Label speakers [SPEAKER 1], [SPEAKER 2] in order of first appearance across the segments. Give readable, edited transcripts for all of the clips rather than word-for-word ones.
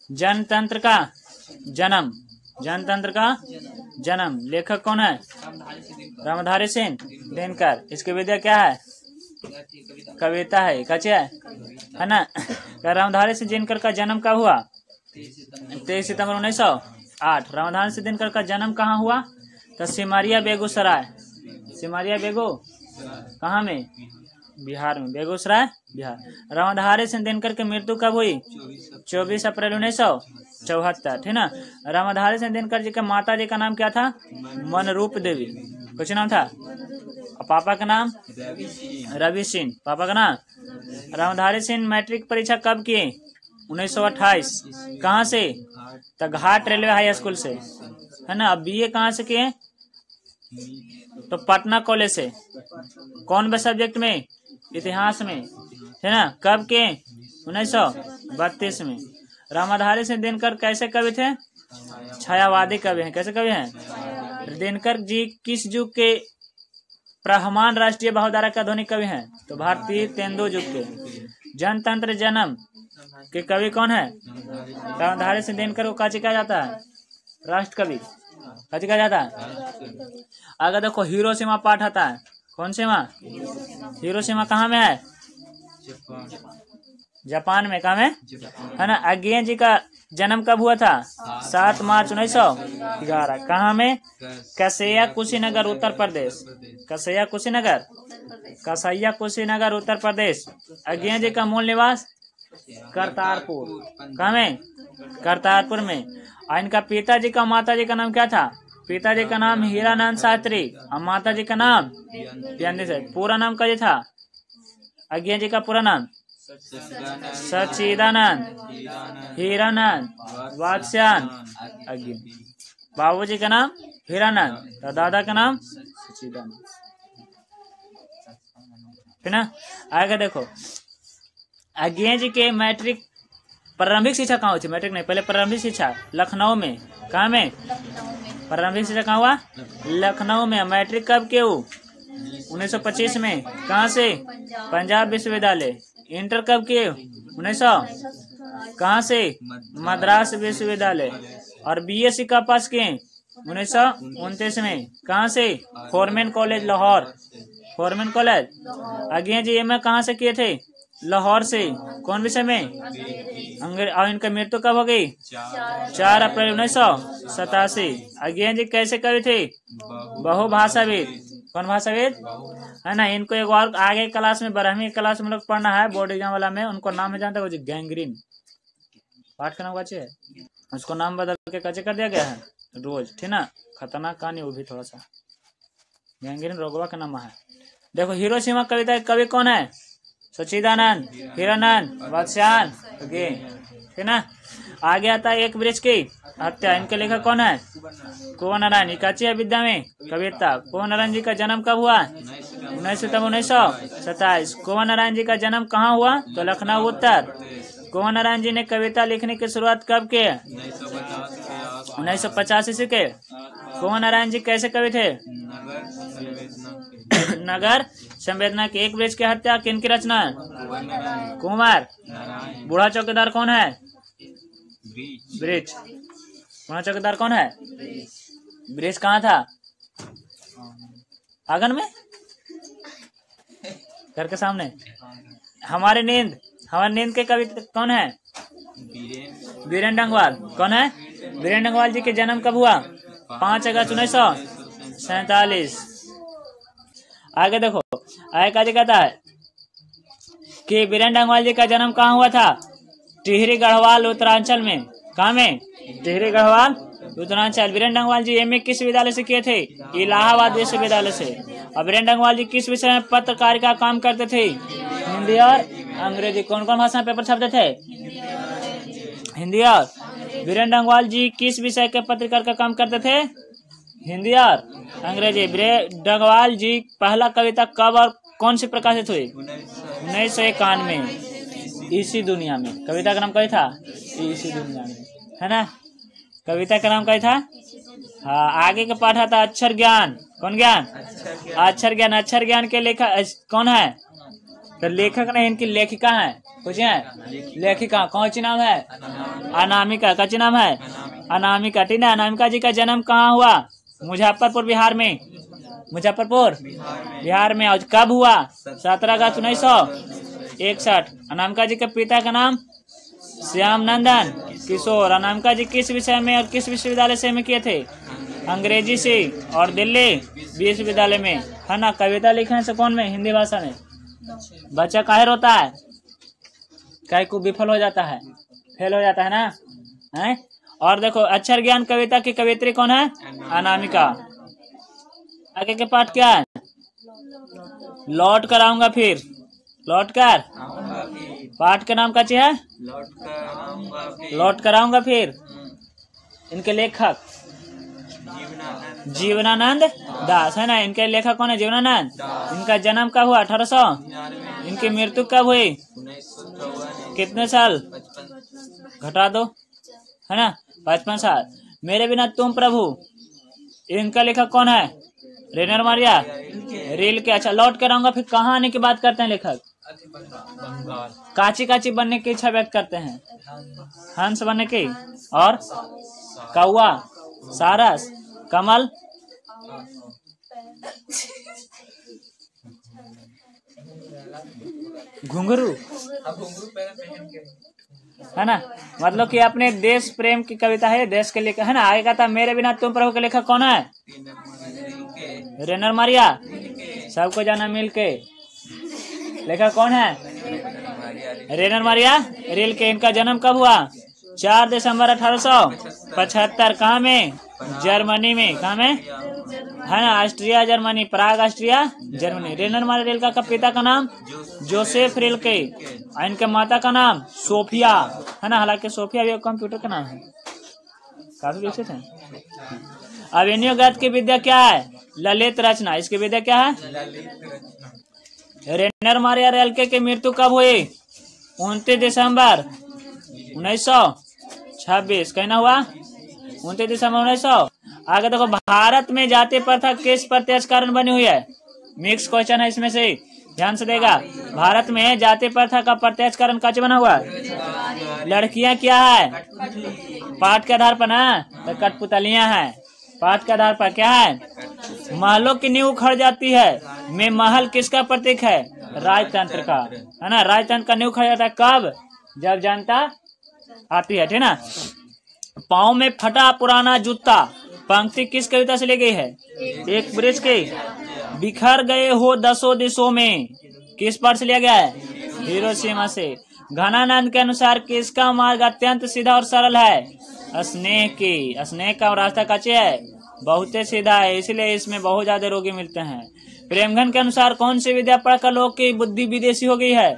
[SPEAKER 1] जनतंत्र का जन्म, जनतंत्र का जन्म। लेखक कौन है? रामधारी सिंह दिनकर। इसकी विधा क्या है? कविता है, कच्चे है ना। रामधारी सिंह दिनकर का जन्म कब हुआ? 23 सितंबर 1908। रामधारी सिंह दिनकर का जन्म कहाँ हुआ? तो सिमरिया बेगूसराय। सिमरिया बेगू कहाँ में? बिहार में, बेगूसराय बिहार। रामधारी सिंह दिनकर की मृत्यु कब हुई? 24 अप्रैल 1974, ठीक ना। रामधारी सिंह दिनकर जी के माता जी का नाम क्या था? मनरूप देवी। कुछ नाम था। और पापा का नाम? रवि सिंह, पापा का नाम। रामधारी सिंह मैट्रिक परीक्षा कब किए? 1928। कहाँ से? तो घाट रेलवे हाई स्कूल से, है ना। अब बीए कहाँ से किए? तो पटना कॉलेज से। कौन सा सब्जेक्ट में? इतिहास में, है ना। कब के? 1932 में। रामधारी सिंह दिनकर कैसे कवि थे? छायावादी कवि हैं। कैसे कवि हैं? दिनकर जी किस युग के प्रहमान राष्ट्रीय भावधारा के आधुनिक कवि हैं? तो भारतीय तेंदु युग के। जनतंत्र जन्म के कवि कौन है? रामधारी सिंह दिनकर को काची कहा जाता है? राष्ट्र कवि काची कहा जाता है। अगर देखो हिरोशिमा पाठ आता है। कौन सीमा? हिरोशिमा कहाँ में है? जापान में। कहाँ में, है ना। अज्ञेय जी का जन्म कब हुआ था? 7 मार्च 1911। कहाँ में? कसैया कुशीनगर उत्तर प्रदेश। कसैया कुशीनगर, कसैया कुशीनगर उत्तर प्रदेश। अज्ञेय जी का मूल निवास करतारपुर। कहाँ में? करतारपुर में। और इनका पिताजी का माताजी का नाम क्या था? पिताजी का नाम हीरानंद शास्त्री और माताजी का नाम ध्यान से। पूरा नाम क्या था अज्ञेय जी का? पूरा नाम सच्चिदानंद हीरानंद वात्स्यायन अज्ञेय। बाबूजी का नाम हीरानंद और दादा का नाम सच्चिदानंद, है ना। आगे देखो अज्ञेय जी के मैट्रिक प्रारंभिक शिक्षा कहाँ हुई थी? मैट्रिक नहीं, पहले प्रारंभिक शिक्षा लखनऊ में। कहाँ में? प्रारंभिक शिक्षा कहाँ हुआ? लखनऊ में। मैट्रिक कब के? 1925 में। कहाँ से? पंजाब विश्वविद्यालय। इंटर कब के? 1900। कहाँ से? मद्रास विश्वविद्यालय। और बीएससी कब पास किए? 1929 में। कहाँ से? Forman college Lahore. Forman college. Agyeya ji MA कहाँ से किए थे? लाहौर से। कौन विषय में? अंग्रेजी। और इनका मृत्यु कब हो गई? 4 अप्रैल 1987। अज्ञेय जी कैसे कवि थे? बहुभाषाविद। कौन भाषाविद, है ना। इनको एक और आगे क्लास में 12वीं क्लास में लोग पढ़ना है बोर्ड एग्जाम वाला में। उनको नाम है जानते हो? गैंग्रीन पाठ का नाम कैसे है? उसको नाम बदल के कैसे कर दिया गया है? रोज, ठीक ना। खतरनाक कहानी वो भी थोड़ा सा। गैंग्रीन रोगवा का नाम है। देखो हिरोशिमा कविता के कवि कौन है? सच्चिदानंद हीरानंद वात्स्यायन, ठीक ना। आगे आता है एक वृक्ष की हत्या। इनके लेखक कौन है? कुंवर नारायण। काची है विद्या में कविता। कुंवर नारायण जी का जन्म कब हुआ? 19 सितंबर 1927। कुंवर नारायण जी का जन्म कहाँ हुआ? तो लखनऊ उत्तर। कुंवर नारायण जी ने कविता लिखने की शुरुआत कब की? 1985 से के। कुंवर नारायण जी कैसे कवि थे? नगर संवेदना की। एक वृक्ष की हत्या किनकी रचना है? कुंवर। बूढ़ा चौकीदार कौन है? वृक्ष। बूढ़ा चौकीदार कौन है? वृक्ष। कहाँ था? आंगन में, घर के सामने। हमारी नींद के कवि कौन है? वीरेंद्र डंगवाल। कौन है? वीरेंद्र डंगवाल जी के जन्म कब हुआ? 5 अगस्त 1947। आगे देखो आगे का कहता है कि वीरेंद्र डंगवाल जी का जन्म कहाँ हुआ था? टिहरी गढ़वाल उत्तरांचल में। कहाँ में? टिहरी गढ़वाल उत्तरांचल। वीरेंद्र डंगवाल जी एमए किस विद्यालय से किए थे? इलाहाबाद विश्वविद्यालय से। और वीरेंद्र डंगवाल जी किस विषय में पत्रकारिता का काम करते थे? हिंदी और अंग्रेजी। कौन कौन भाषा में पेपर छापते थे? हिंदी और। वीरेंद्र डंगवाल जी किस विषय के पत्रकार का काम करते थे? हिंदी और अंग्रेजी। वीरेंद्र डंगवाल जी पहला कविता कब और कौन सी प्रकाशित हुई? 1991। इसी दुनिया में। कविता का नाम क्या था? इसी दुनिया में, है ना। कविता का नाम क्या था? हाँ। आगे का पाठ आता अक्षर ज्ञान। कौन ज्ञान? अक्षर ज्ञान। अक्षर ज्ञान के लेखक कौन है? तो लेखक नहीं, इनकी लेखिका है। पूछे लेखिका कौन सी नाम है? अनामिका। कच्ची नाम है अनामिका, ठीक है। अनामिका जी का जन्म कहाँ हुआ? मुजफ्फरपुर बिहार में। मुजफ्फरपुर बिहार में। और कब हुआ? 17 अगस्त 1961। अनामिका जी के पिता का नाम श्याम नंदन किशोर। अनामिका जी किस विषय में और किस विश्वविद्यालय से में किए थे? अंग्रेजी से और दिल्ली विश्वविद्यालय में, है ना। कविता लिखने से कौन में? हिंदी भाषा में। बच्चा काहे रोता है? काहे को विफल हो जाता है, फेल हो जाता है ना, है? और देखो अक्षर ज्ञान कविता की कवित्री कौन है? अनामिका। आगे के पाठ क्या है? लौट कर आऊंगा फिर। लौट कर पाठ का नाम क्या है? लौट कर आऊंगा फिर। इनके लेखक जीवनानंद दास, है ना। इनके लेखक कौन है? जीवनानंद। इनका जन्म कब हुआ? 1800। इनकी मृत्यु कब हुई? कितने साल? घटा दो, है ना, 55 साल। मेरे बिना तुम प्रभु, इनका लेखक कौन है? रेनर मारिया रील के। अच्छा, लौट कर आऊंगा फिर कहाँ आने की बात करते हैं लेखक? काची काची बनने की इच्छा व्यक्त करते हैं, हंस बनने की, और कौआ, सारस, कमल, घुंघरू, है ना। मतलब कि अपने देश प्रेम की कविता है, देश के लिए, है ना। आगे कहता मेरे बिना तुम प्रभु के लेखक कौन है? रेनर मारिया। सबको जाना मिल के। लेखक कौन है? रेनर मारिया रील के। इनका जन्म कब हुआ? 4 दिसंबर 1875। कहाँ में? जर्मनी में। कहाँ में? है ना, ऑस्ट्रिया जर्मनी, प्राग ऑस्ट्रिया जर्मनी। रेनर मारिया रील का पिता का नाम जोसेफ रील के। इनके माता का नाम सोफिया, है ना। हालांकि सोफिया भी कंप्यूटर का नाम है, काफी विकसित है। अभिनय गद्य की विद्या क्या है? ललित रचना। इसकी विद्या क्या है? रेनर मारिया रील की मृत्यु कब हुई? 29 दिसंबर 1926। कहना हुआ 29 दिसंबर 1900। आगे देखो भारत में जाति प्रथा किस प्रत्यक्ष कारण बनी हुई है? मिक्स क्वेश्चन है इसमें से, ध्यान से देगा। भारत में जाति प्रथा का प्रत्यक्ष कारण कैसे बना हुआ? लड़कियां क्या है? पाठ के आधार पर ना, तो कठपुतलियां हैं। पाठ के आधार पर क्या है? महलों की नींव उखड़ जाती है में महल किसका प्रतीक है? राजतंत्र का, है ना। राजतंत्र का नींव उखड़ जाता है कब? जब जनता आती है, ठीक ना। पाँव में फटा पुराना जूता पंक्ति किस कविता से ली गई है? एक ब्रिज के। बिखर गए हो दसों दिशों में किस पाठ से लिया गया है? हिरोशिमा से। घनानंद के अनुसार किसका मार्ग अत्यंत सीधा और सरल है? स्नेह की। स्नेह का रास्ता कच्चे है, बहुत सीधा है, इसलिए इसमें बहुत ज्यादा रोगी मिलते हैं। प्रेमघन के अनुसार कौन सी विद्या पढ़कर लोग की बुद्धि विदेशी हो गई है?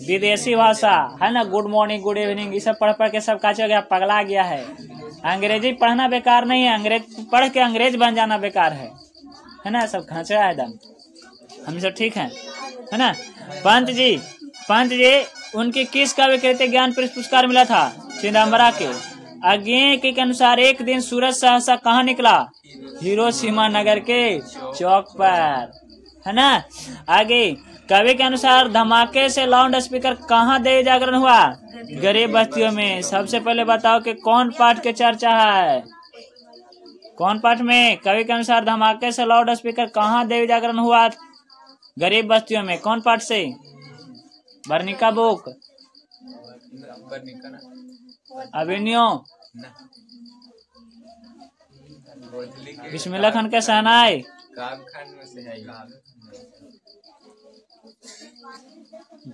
[SPEAKER 1] विदेशी भाषा, है ना। गुड मॉर्निंग, गुड इवनिंग, ये सब पढ़ पढ़ के सब काचे हो गया, पगला गया है। अंग्रेजी पढ़ना बेकार नहीं है, अंग्रेज पढ़ के अंग्रेज बन जाना बेकार है ना। सब खांचा है एकदम, हम सब ठीक है ना। पंत जी उनकी किस काव्य कृति ज्ञान पुरस्कार मिला था? चिदम्बरा के। अज्ञेय के अनुसार एक दिन सूरज सहसा कहाँ निकला? हिरोशिमा नगर के चौक पर, है ना। आगे कवि के अनुसार धमाके से लाउड स्पीकर कहाँ देवी जागरण हुआ? गरीब बस्तियों में। सबसे पहले बताओ कि कौन पाठ के चर्चा है? कौन पाठ में? कवि के अनुसार धमाके से लाउड स्पीकर कहाँ देवी जागरण हुआ? गरीब बस्तियों में। कौन पाठ से? वर्णिका बुक, अभिनयो, बिस्मिल्लाह खान के सहनाई,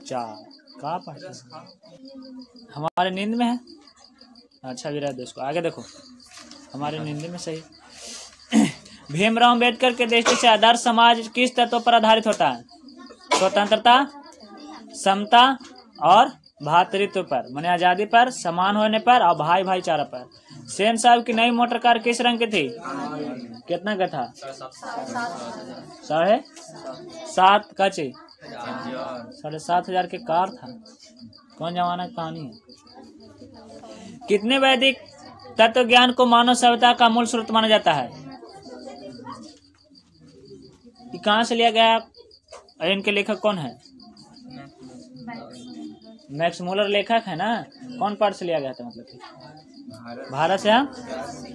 [SPEAKER 1] जा कहाँ पाठ? हमारे नींद में है। अच्छा भी रहता इसको। आगे देखो, हमारे नींद में सही। भीमराव अम्बेडकर के दृष्टि से आदर्श समाज किस तत्व पर आधारित होता है? स्वतंत्रता, समता और भातृत्व पर, माने आजादी पर, समान होने पर और भाई भाईचारा पर। सेन साहब की नई मोटर कार किस रंग की थी? कितना का था? 7.5 का ची 7,500 की कार था। कौन जमाना की कहानी है। कितने वैदिक तत्व ज्ञान को मानव सभ्यता का मूल स्रोत माना जाता है? ये कहाँ से लिया गया? इनके लेखक कौन है? मैक्स मूलर लेखक है ना, कौन पाठ से लिया गया था, मतलब कि भारत से हम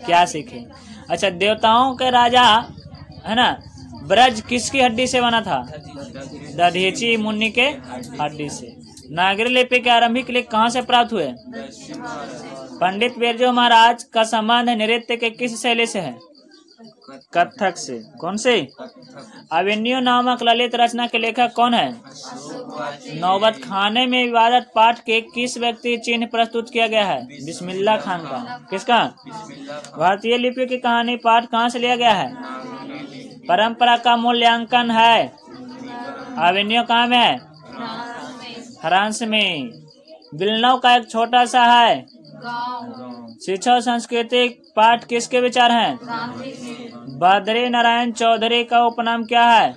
[SPEAKER 1] क्या सीखे। अच्छा, देवताओं के राजा है ना, ब्रज किसकी हड्डी से बना था? दधीची मुनि के हड्डी से। नागरी लिपि के आरंभिक लेख कहाँ से प्राप्त हुए? पंडित बिरजू महाराज का संबंध नृत्य के किस शैली से है? कथक से। कौन से? अभिनयो नामक ललित रचना के लेखक कौन है? नौबत खाने में विवादित पाठ के किस व्यक्ति चिन्ह प्रस्तुत किया गया है? बिस्मिल्लाह खान का। किसका? भारतीय लिपि की कहानी पाठ कहाँ से लिया गया है? परंपरा का मूल्यांकन है। अभिनयो कहाँ में है? फ्रांस में। विलनव का एक छोटा सा है। शिक्षा और सांस्कृतिक पाठ किसके विचार हैं? बद्री नारायण चौधरी का उपनाम क्या है?